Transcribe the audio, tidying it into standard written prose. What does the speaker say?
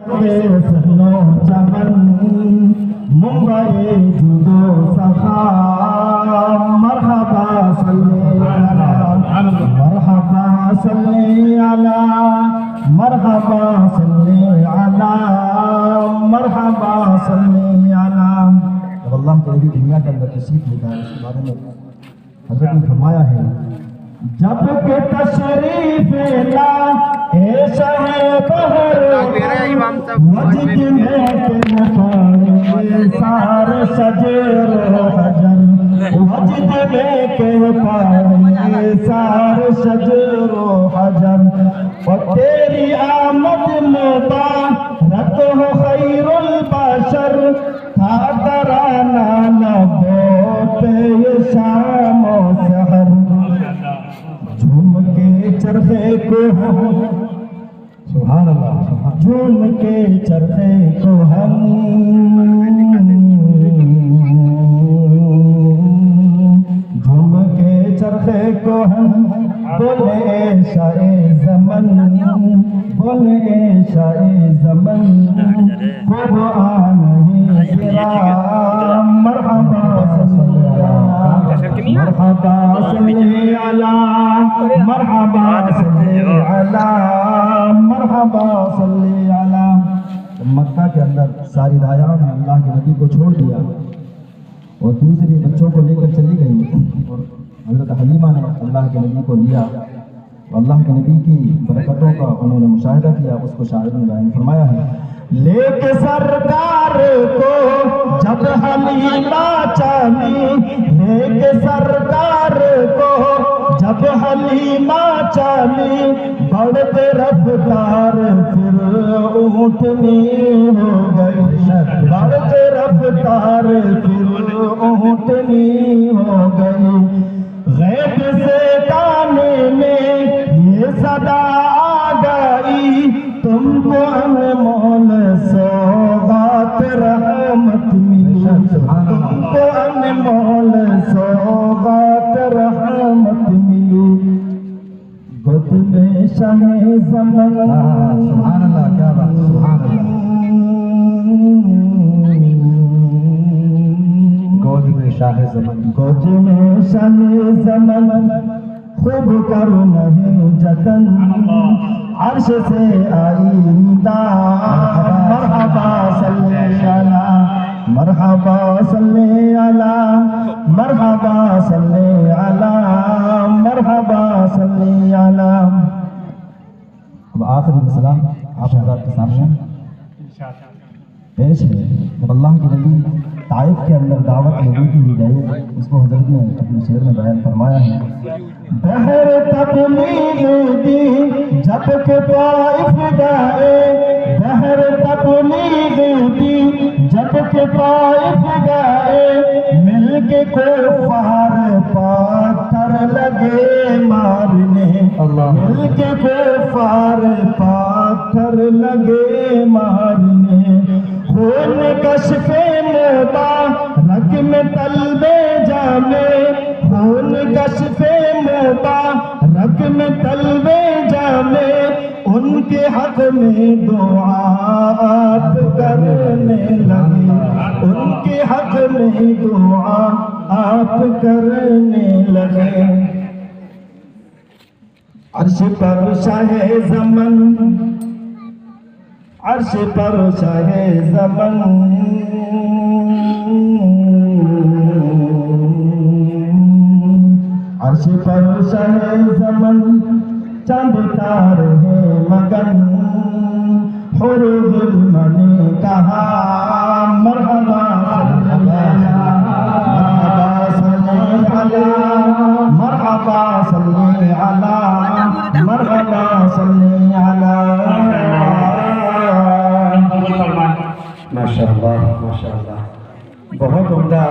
سنو چمن ممبئی جدو سخا مرحبا صلی مرحبا صلی علی مرحبا صلی علی مرحبا صلی علی. جب اللہ کے نبی دنیا کے اندر تشریف لے گئے اس کے بارے میں حضرت نے فرمایا ہے جب کہ تشریف لا اے شہ بہر وجد میں کہ پائے سار شجر حجر وجد میں کہ پائے سار شجر حجر و تیری آمد مبارک ہو خیر البشر تھا ترانہ لبوں پہ یہ شام و سحر. جھوم کے چرخے کو ہم سبحان اللہ جھوم کے چرخے کو ہم جھوم کے چرخے کو ہم بولے شاہ زمن بولے شاہ زمن کو وہ آنے گرا مرحبا صلی مرحبا صلی علی مرحبا صلی علی مرحبا صلی علی. مکہ کے اندر ساری رایاں نے اللہ کے نبی کو چھوڑ دیا اور دوسری بچوں کو لے کر چلی گئی اور حضرت حلیمہ نے اللہ کے نبی کو لیا. اللہ کے نبی کی برکتوں کا انہوں نے مشاہدہ کیا. اس کو شاعر نے بیان فرمایا ہے لے کے سرکار کو جب حلیمہ چلی لے کے سرکار کو جب حلیمہ چلی بڑھتے رفتار پھر اونٹنی ہو گئی بڑھتے رفتار پھر اونٹنی ہو گئی. غیب سے کانے میں یہ صدا آ گئی تم کو انمول سوغات رحمت ملی تم کو انمول سوغات رحمت ملی. گود میں شاہ زمن سبحان اللہ کیا بات سبحان اللہ گود میں شاہ زمن گود میں شاہ زمن خوب کر نہیں جتن عرش سے آئی ندا مرحبا صلی علی مرحبا صلی علی مرحبا صلی علی مرحبا صلی علی. اب آخری مسئلہ آپ حضرات کے سامنے پیش ہے. جب اللہ کے نبی طائف کے اندر دعوت نبی کی گئے اس کو حضرت نے اپنے شعر میں بیان فرمایا ہے بہر تبلیغ دی جب کہ طائف گئے بہر تبلیغ دی جب کہ طائف گئے مل کے کفار پاتھر لگے مارنے مل کے کفار پاتھر لگے مارنے. خون کشف مبارک میں طلب جامے خون کشف مبارک میں طلب جامے ان کے حق میں دعا آپ کرنے لگے ان کے حق میں دعا آپ کرنے لگے. عرش پر شاہ زمن عرش پر شاہ زمن عرش پر شاہ زمن چند تارے مگن حور دل منی کہا مرحبا صلی علی مرحبا صلی علی مرحبا صلی علی. ماشاءاللہ ماشاءاللہ بہت عمدہ.